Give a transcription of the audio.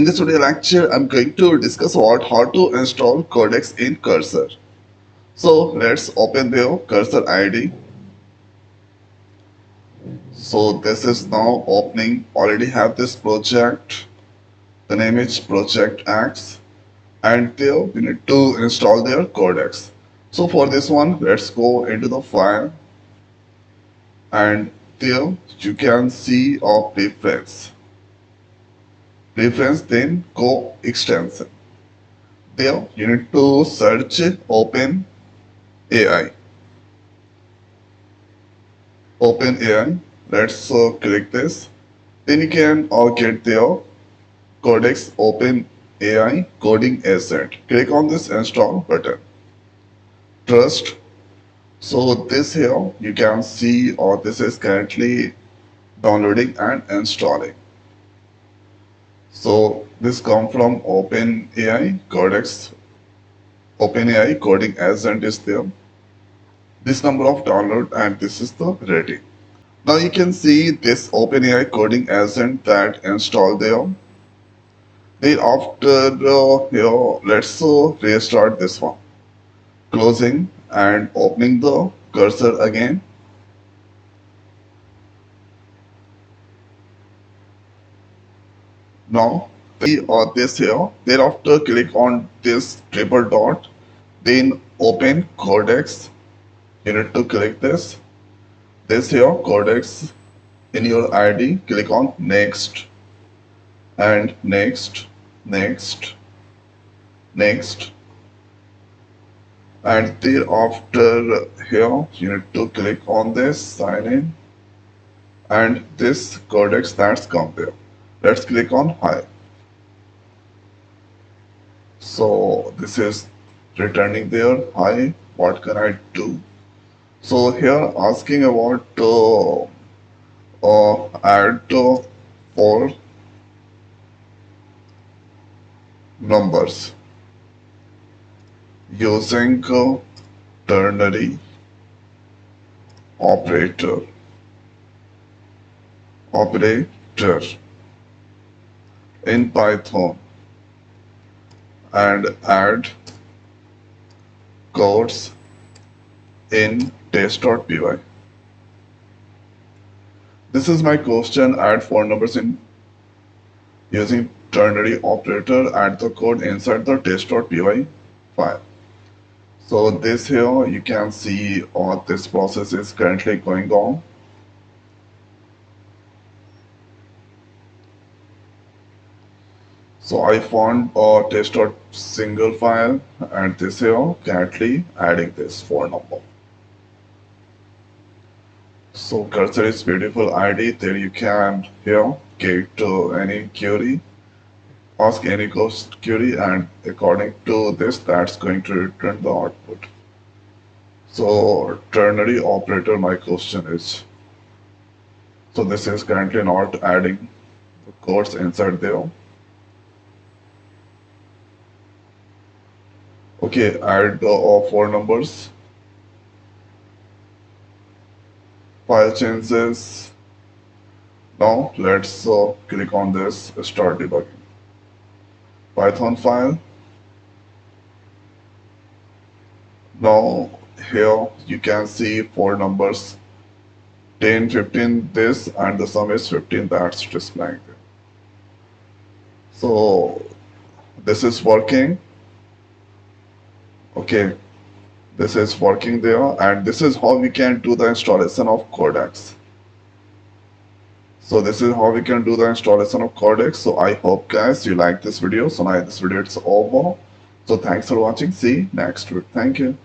In this video lecture, I'm going to discuss about how to install Codex in Cursor. So let's open the Cursor ID. So this is now opening. Already have this project. The name is Project X, and there we need to install their Codex. So for this one, let's go into the file, and there you can see a preference. Preference, then go extension. There you need to search Open AI. Open AI. Let's click this. Then you can get their Codex Open AI coding asset. Click on this install button. Trust. So this here you can see, or this is currently downloading and installing. So this come from OpenAI Codex. OpenAI coding agent is there. This number of download, and this is the rating. Now you can see this OpenAI coding agent that installed there. Then after here, let's restart this one. Closing and opening the cursor again. Now see this here. Thereafter click on this triple dot. Then open Codex. You need to click this. This here Codex in your ID. Click on next and next, next, next. And thereafter here you need to click on this sign in and this Codex that's come there. Let's click on hi. So this is returning there. Hi, what can I do? So here asking about add 4 numbers using ternary operator in Python and add codes in test.py. This is my question. Add 4 numbers in using ternary operator, add the code inside the test.py file. So this here you can see this process is currently going on. So I found a test.single file, and this here currently adding this 4 number. So cursor is beautiful ID. There you can here get any query, ask any query, and according to this, that's going to return the output. So ternary operator, my question is. So this is currently not adding the codes inside there. Okay, add 4 numbers. File changes. Now let's click on this start debugging. Python file. Now here you can see 4 numbers, 10, 15 this, and the sum is 15, that's displaying there. So this is working. Okay, this is working there, and this is how we can do the installation of Codex. So this is how we can do the installation of Codex. So I hope guys you like this video. So now this video it's over. So thanks for watching. See you next week. Thank you.